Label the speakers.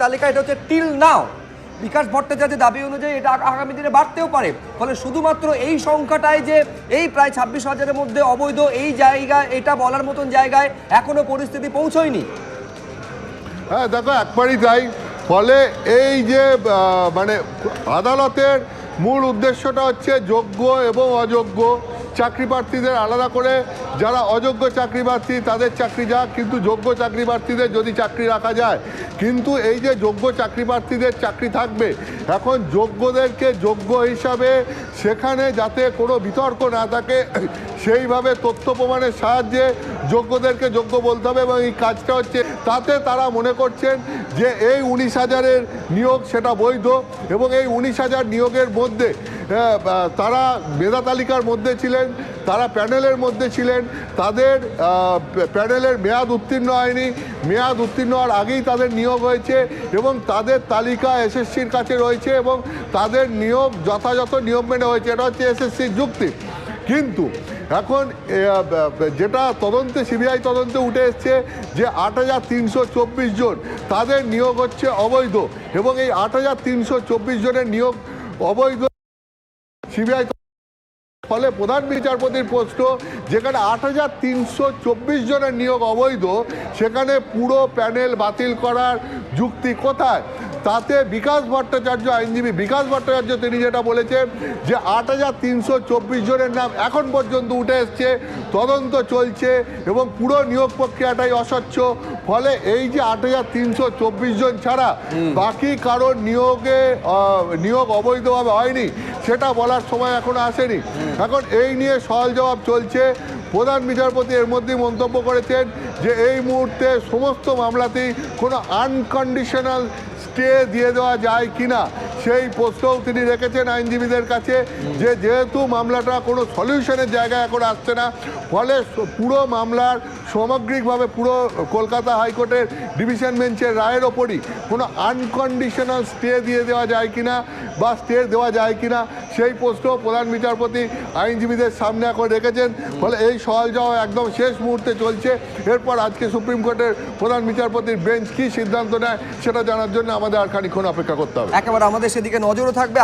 Speaker 1: তালিকা এটা হচ্ছে টিল নাও। বিকাশ ভট্টাচার্যের দাবি অনুযায়ী এটা আগামী দিনে বাড়তেও পারে। ফলে শুধুমাত্র এই সংখ্যাটায় যে এই প্রায় 26,000-এর মধ্যে অবৈধ এই জায়গা, এটা বলার মতন জায়গায় এখনো পরিস্থিতি পৌঁছয়নি।
Speaker 2: হ্যাঁ দেখো, একবারই তাই। ফলে এই যে মানে আদালতের মূল উদ্দেশ্যটা হচ্ছে যোগ্য এবং অযোগ্য চাকরি প্রার্থীদের আলাদা করে, যারা অযোগ্য চাকরি প্রার্থী তাদের চাকরি যাক, কিন্তু যোগ্য চাকরি প্রার্থীদের যদি চাকরি রাখা যায়। কিন্তু এই যে যোগ্য চাকরি প্রার্থীদের চাকরি থাকবে, এখন যোগ্যদেরকে যোগ্য হিসাবে সেখানে যাতে কোনো বিতর্ক না থাকে সেইভাবে তথ্য প্রমাণের সাহায্যে যোগ্যদেরকে যোগ্য বলতে হবে। এবং এই কাজটা হচ্ছে, তাতে তারা মনে করছেন যে এই 19,000-এর নিয়োগ সেটা বৈধ। এবং এই 19,000 নিয়োগের মধ্যে তারা মেধা তালিকার মধ্যে ছিলেন, তারা প্যানেলের মধ্যে ছিলেন, তাদের প্যানেলের মেয়াদ উত্তীর্ণ হয়নি, মেয়াদ উত্তীর্ণ হওয়ার আগেই তাদের নিয়োগ হয়েছে এবং তাদের তালিকা এসএসসির কাছে রয়েছে এবং তাদের নিয়োগ যথাযথ নিয়ম মেনে হয়েছে। এটা হচ্ছে এসএসসির যুক্তি। কিন্তু এখন যেটা তদন্তে, সিবিআই তদন্তে উঠে এসছে যে 8,324 জন তাদের নিয়োগ হচ্ছে অবৈধ। এবং এই 8,324 জনের নিয়োগ অবৈধ সিবিআই। ফলে প্রধান বিচারপতির প্রশ্ন, যেখানে 8,324 জনের নিয়োগ অবৈধ, সেখানে পুরো প্যানেল বাতিল করার যুক্তি কোথায়? তাতে বিকাশ ভট্টাচার্য, আইনজীবী বিকাশ ভট্টাচার্য, তিনি যেটা বলেছেন যে 8,324 জনের নাম এখন পর্যন্ত উঠে এসছে, তদন্ত চলছে এবং পুরো নিয়োগ প্রক্রিয়াটাই অস্বচ্ছ। ফলে এই যে 8,324 জন ছাড়া বাকি কারোর নিয়োগ অবৈধভাবে হয়নি সেটা বলার সময় এখনো আসেনি। এখন এই নিয়ে সওয়াল জবাব চলছে। প্রধান বিচারপতি এর মধ্যেই মন্তব্য করেছেন যে এই মুহূর্তে সমস্ত মামলাতেই কোনো আনকন্ডিশনাল স্টে দিয়ে দেওয়া যায় কিনা সেই প্রশ্নও তিনি রেখেছেন আইনজীবীদের কাছে, যে যেহেতু মামলাটা কোনো সলিউশনের জায়গায় এখন আসছে না, ফলে পুরো মামলার সামগ্রিকভাবে পুরো কলকাতা হাইকোর্টের ডিভিশন বেঞ্চের রায়ের ওপরই কোনো আনকন্ডিশনাল স্টে দিয়ে দেওয়া যায় কিনা বা স্টে দেওয়া যায় কিনা সেই প্রশ্ন প্রধান বিচারপতি আইনজীবীদের সামনে এখন রেখেছেন। ফলে এই সওয়াল জবাব একদম শেষ মুহূর্তে চলছে। এরপর আজকে সুপ্রিম কোর্টের প্রধান বিচারপতির বেঞ্চ কী সিদ্ধান্ত নেয় সেটা জানার জন্য আমাদের আর খানিকক্ষণ অপেক্ষা করতে হবে।
Speaker 1: একেবারে আমাদের সেদিকে নজরও থাকবে।